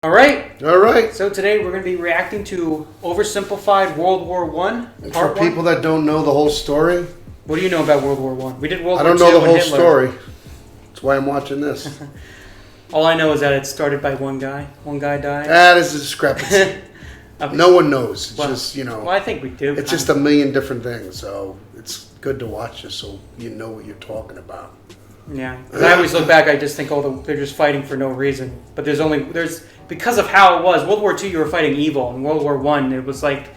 All right. All right. So today we're going to be reacting to Oversimplified World War One. For people that don't know the whole story. What do you know about World War One? We did World War II. I don't know the whole story. That's why I'm watching this. All I know is that it started by one guy. One guy died. That is a discrepancy. No one knows. It's just, you know. Well, I think we do. It's just a million different things. So it's good to watch this so you know what you're talking about. Yeah. Because I always look back, I just think, they're just fighting for no reason. But there's because of how it was. World War II, you were fighting evil. In World War One, it was like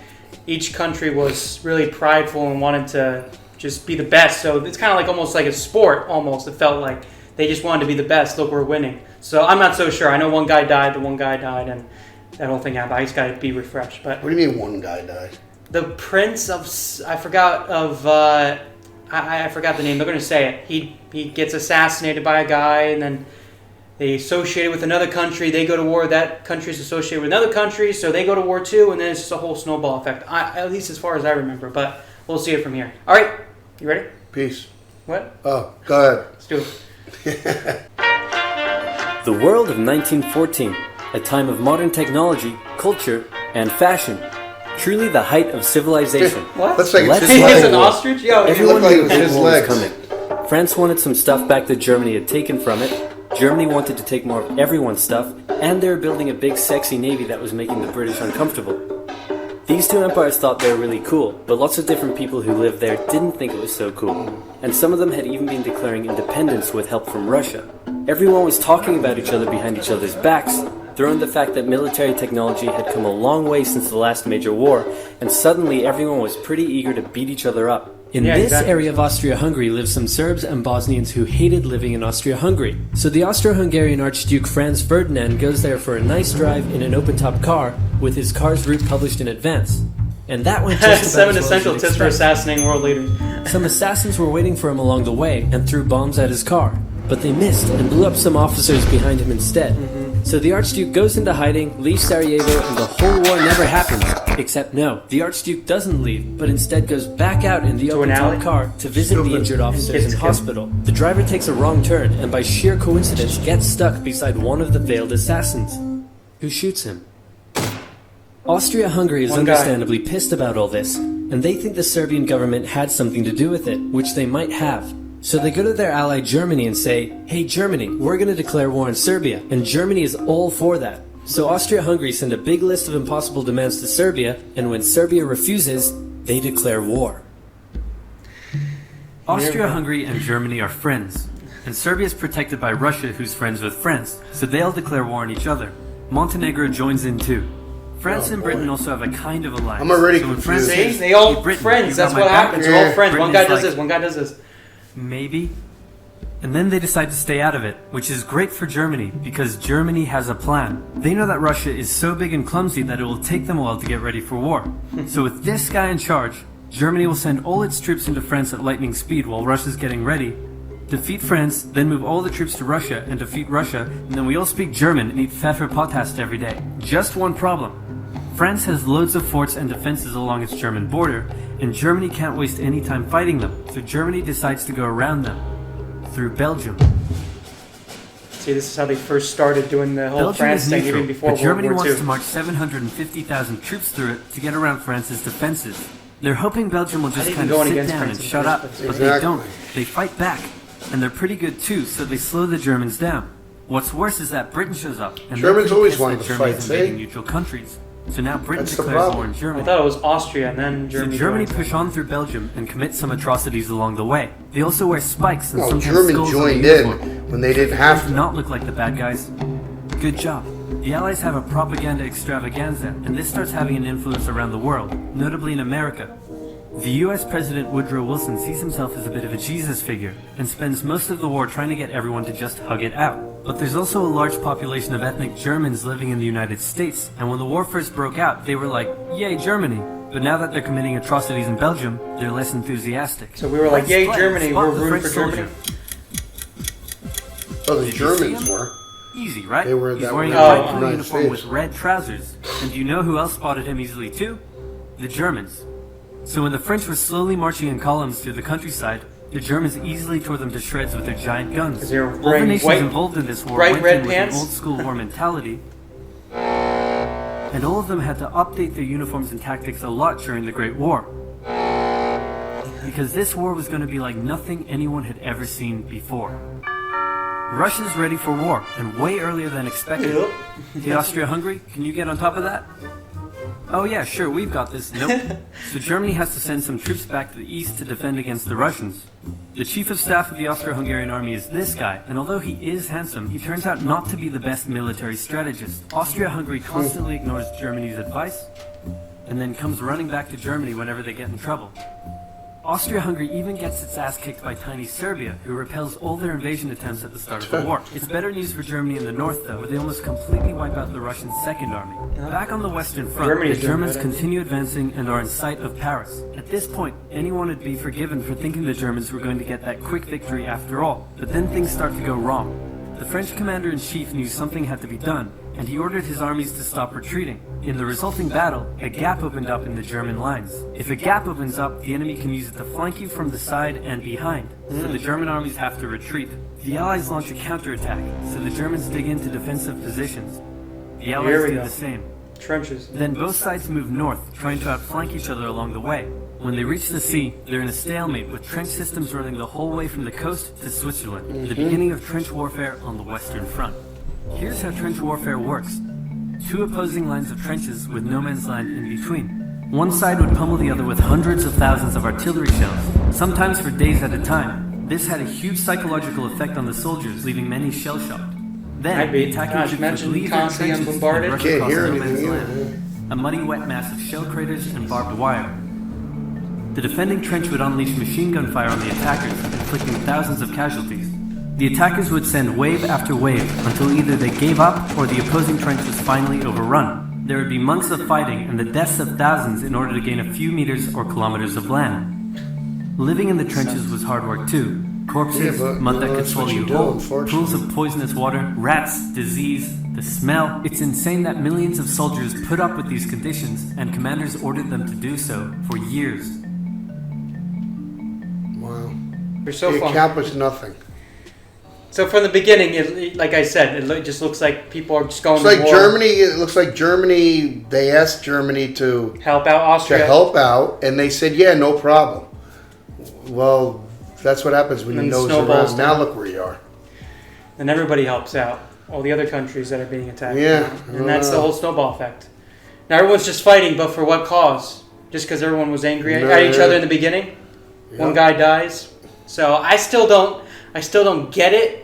each country was really prideful and wanted to just be the best. So it's kind of like almost like a sport. Almost, it felt like they just wanted to be the best. Look, we're winning. So I'm not so sure. I know one guy died. The one guy died, and that whole thing happened. I just got to be refreshed. But what do you mean one guy died? The prince of I forgot the name. They're going to say it. He gets assassinated by a guy, and then they associate it with another country. They go to war. That country is associated with another country, so they go to war too, and then it's just a whole snowball effect. At least as far as I remember, but we'll see it from here. All right, you ready? Peace. What? Oh, go ahead. Let's do it. The world of 1914, a time of modern technology, culture, and fashion. Truly the height of civilization. What? Looks like Let's it's his He's leg. an ostrich? Yo, Everyone like knew it was his the war was legs. coming. France wanted some stuff back that Germany had taken from it. Germany wanted to take more of everyone's stuff, and they were building a big sexy navy that was making the British uncomfortable. These two empires thought they were really cool, but lots of different people who lived there didn't think it was so cool. And some of them had even been declaring independence with help from Russia. Everyone was talking about each other behind each other's backs, throwing the fact that military technology had come a long way since the last major war, and suddenly everyone was pretty eager to beat each other up. In this area of Austria-Hungary lived some Serbs and Bosnians who hated living in Austria-Hungary. So the Austro-Hungarian Archduke Franz Ferdinand goes there for a nice drive in an open-top car with his car's route published in advance. And that went just about 7 as well essential as tips for assassinating world leaders. Some assassins were waiting for him along the way and threw bombs at his car, but they missed and blew up some officers behind him instead. So the Archduke goes into hiding, leaves Sarajevo, and the whole war never happens. Except no, the Archduke doesn't leave, but instead goes back out in the open-top car to visit the injured officers in hospital. The driver takes a wrong turn and by sheer coincidence gets stuck beside one of the veiled assassins, who shoots him. Austria-Hungary is understandably pissed about all this, and they think the Serbian government had something to do with it, which they might have. So they go to their ally Germany and say, "Hey Germany, we're going to declare war on Serbia," and Germany is all for that. So Austria-Hungary send a big list of impossible demands to Serbia, and when Serbia refuses, they declare war. Austria-Hungary and Germany are friends, and Serbia is protected by Russia, who's friends with France, so they all declare war on each other. Montenegro joins in too. France and Britain also have a kind of alliance. I'm already so confused. See? They all friends. That's what happens. They're all friends. One guy does this, one guy does this. Maybe. And then they decide to stay out of it, which is great for Germany, because Germany has a plan. They know that Russia is so big and clumsy that it will take them a while to get ready for war. So with this guy in charge, Germany will send all its troops into France at lightning speed while Russia's getting ready, defeat France, then move all the troops to Russia and defeat Russia, and then we all speak German and eat Pfefferpothast every day. Just one problem. France has loads of forts and defenses along its German border, and Germany can't waste any time fighting them, so Germany decides to go around them, through Belgium. See, this is how they first started doing the whole Belgium France is thing, neutral, even before but World Germany War wants II. to march 750,000 troops through it to get around France's defenses. They're hoping Belgium will just Not kind even of going sit against down France and in shut the up, first but place. they don't. They fight back, and they're pretty good too, so they slow the Germans down. What's worse is that Britain shows up, and Germans they're always pissed wanted that to Germany's fight, see? invading neutral countries. So now Britain That's the declares war problem. in I Germany. thought it was Austria and then Germany. So Germany joined. push on through Belgium and commit some atrocities along the way. They also wear spikes and No, sometimes Germany skulls on joined the in uniform. when they didn't have Do to. not look like the bad guys. Good job. The Allies have a propaganda extravaganza, and this starts having an influence around the world, notably in America. The US President Woodrow Wilson sees himself as a bit of a Jesus figure, and spends most of the war trying to get everyone to just hug it out. But there's also a large population of ethnic Germans living in the United States, and when the war first broke out, they were like, "Yay, Germany!" But now that they're committing atrocities in Belgium, they're less enthusiastic. So we were like, Let's "Yay, play. Germany! Spot We're the rooting French for Germany." Oh, the Did you see Germans him? were. Easy, right? They were He's that wearing way. a Oh. red blue United uniform with States. red trousers. And do you know who else spotted him easily too? The Germans. So when the French were slowly marching in columns through the countryside, the Germans easily tore them to shreds with their giant guns. 'Cause they were All the wearing nations white- involved in this war bright went red in with pants. an old school war mentality. and all of them had to update their uniforms and tactics a lot during the Great War. Because this war was going to be like nothing anyone had ever seen before. Russia's ready for war, and way earlier than expected. Yep. The Austria-Hungary, can you get on top of that? Oh yeah, sure, we've got this. Nope. So Germany has to send some troops back to the east to defend against the Russians. The chief of staff of the Austro-Hungarian army is this guy, and although he is handsome, he turns out not to be the best military strategist. Austria-Hungary constantly ignores Germany's advice, and then comes running back to Germany whenever they get in trouble. Austria-Hungary even gets its ass kicked by tiny Serbia, who repels all their invasion attempts at the start of the war. It's better news for Germany in the north, though, where they almost completely wipe out the Russian Second Army. Back on the Western Front, the Germans continue advancing and are in sight of Paris. At this point, anyone would be forgiven for thinking the Germans were going to get that quick victory after all. But then things start to go wrong. The French commander-in-chief knew something had to be done, and he ordered his armies to stop retreating. In the resulting battle, a gap opened up in the German lines. If a gap opens up, the enemy can use it to flank you from the side and behind, so the German armies have to retreat. The Allies launch a counterattack, so the Germans dig into defensive positions. The Allies do the same. Trenches. Then both sides move north, trying to outflank each other along the way. When they reach the sea, they're in a stalemate with trench systems running the whole way from the coast to Switzerland, the beginning of trench warfare on the Western Front. Here's how trench warfare works. Two opposing lines of trenches with no man's land in between. One side would pummel the other with hundreds of thousands of artillery shells, sometimes for days at a time. This had a huge psychological effect on the soldiers, leaving many shell-shocked. Then, the attacking troops would leave their trenches and rush across no man's land. A muddy wet mass of shell craters and barbed wire. The defending trench would unleash machine gun fire on the attackers, inflicting thousands of casualties. The attackers would send wave after wave until either they gave up or the opposing trench was finally overrun. There would be months of fighting and the deaths of thousands in order to gain a few meters or kilometers of land. Living in the trenches was hard work too. Corpses, mud that could swallow you whole, pools of poisonous water, rats, disease, the smell. It's insane that millions of soldiers put up with these conditions and commanders ordered them to do so for years. Wow. They're so It fun. accomplished nothing. So from the beginning, like I said, it just looks like people are just going It's like to war. Germany. It looks like Germany. They asked Germany to Help out Austria. help out, and they said, "Yeah, no problem." Well, that's what happens when And you then nose snowballs around. Now down. look where you are. And everybody helps out. All the other countries that are being attacked. Yeah, And that's the whole snowball effect. Now everyone's just fighting, but for what cause? Just because everyone was angry at each other in the beginning? One guy dies. So I still don't get it.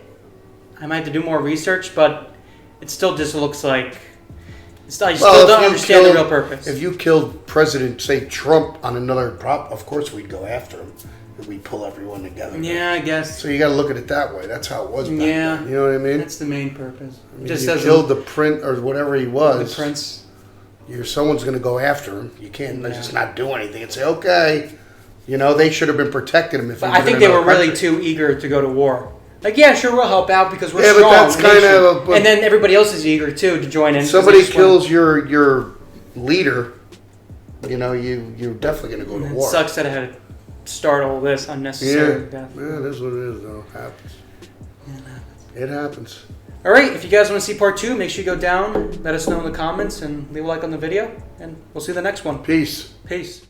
I might have to do more research, but it still just looks like I still don't understand the real purpose. If you killed President, say Trump, on another prop, of course we'd go after him. We'd pull everyone together. Yeah, I guess. So you got to look at it that way. That's how it was back Yeah. then. You know what I mean? That's the main purpose. I mean, Just you as killed the prince or whatever he was. the prince. Someone's going to go after him. You can't just not do anything and say, okay. You know, they should have been protecting him. If But he I was think in they were another really country. too eager to go to war. Like, yeah, sure, we'll help out because we're Yeah, strong. but that's kind of and then everybody else is eager too to join in. Somebody kills your leader. You know, you're definitely going to go to It war. sucks that I had to start all this unnecessary death. Yeah, that's what it is, though. Happens. It happens. All right, if you guys want to see part 2, make sure you go down, let us know in the comments, and leave a like on the video, and we'll see you in the next one. Peace. Peace.